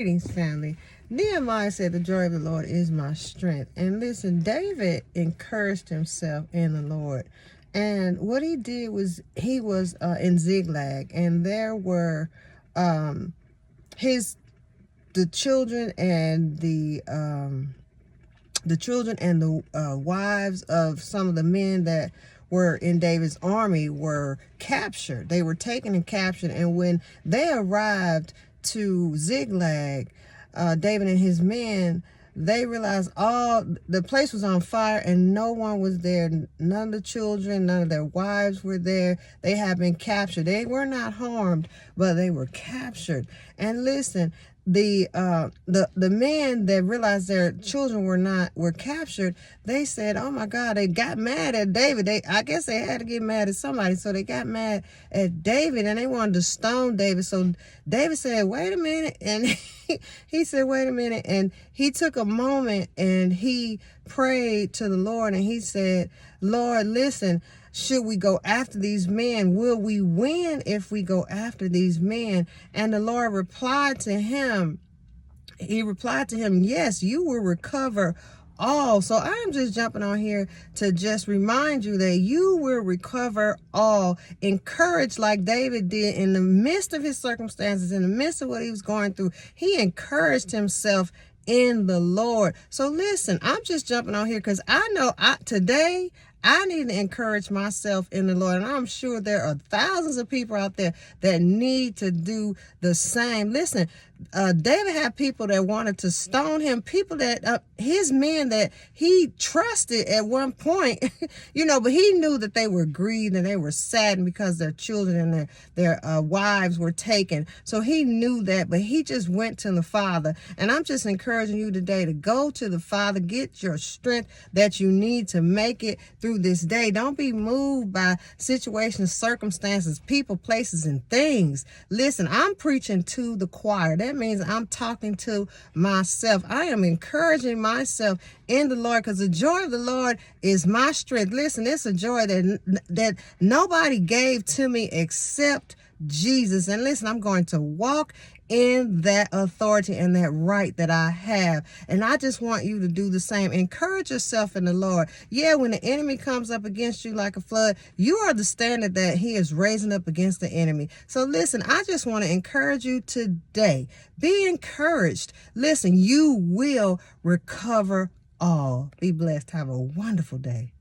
Greetings, family. Nehemiah said, "The joy of the Lord is my strength." And listen, David encouraged himself in the Lord. And what he did was he was in Ziklag, and there were his the children and the children and the wives of some of the men that were in David's army were captured. They were taken and captured. And when they arrived to Ziklag, David and his men, they realized all the place was on fire and no one was there. None of the children, none of their wives were there. They had been captured. They were not harmed, but they were captured. And listen, the men that realized their children were captured, they said, "Oh my God!" They got mad at David. I guess they had to get mad at somebody, so they got mad at David and they wanted to stone David. So David said, "Wait a minute," and he said, "Wait a minute," and he took a moment and he prayed to the Lord and he said, "Lord, listen. Should we go after these men? Will we win if we go after these men?" And the Lord replied to him. He replied to him, "Yes, you will recover all." So I'm just jumping on here to just remind you that you will recover all. Encouraged like David did in the midst of his circumstances, in the midst of what he was going through. He encouraged himself in the Lord. So listen, I'm just jumping on here because I know today I need to encourage myself in the Lord. And I'm sure there are thousands of people out there that need to do the same. Listen, David had people that wanted to stone him, people that his men that he trusted at one point, but he knew that they were grieved and they were saddened because their children and their wives were taken. So he knew that, but he just went to the Father. And I'm just encouraging you today to go to the Father, get your strength that you need to make it through this day. Don't be moved by situations, circumstances, people, places, and things. Listen, I'm preaching to the choir. That means I'm talking to myself. I am encouraging myself in the Lord because the joy of the Lord is my strength. Listen, it's a joy that nobody gave to me except Jesus. And listen, I'm going to walk in that authority and that right that I have. And I just want you to do the same. Encourage yourself in the Lord. Yeah, when the enemy comes up against you like a flood, you are the standard that he is raising up against the enemy. So listen, I just want to encourage you today. Be encouraged. Listen, you will recover all. Be blessed. Have a wonderful day.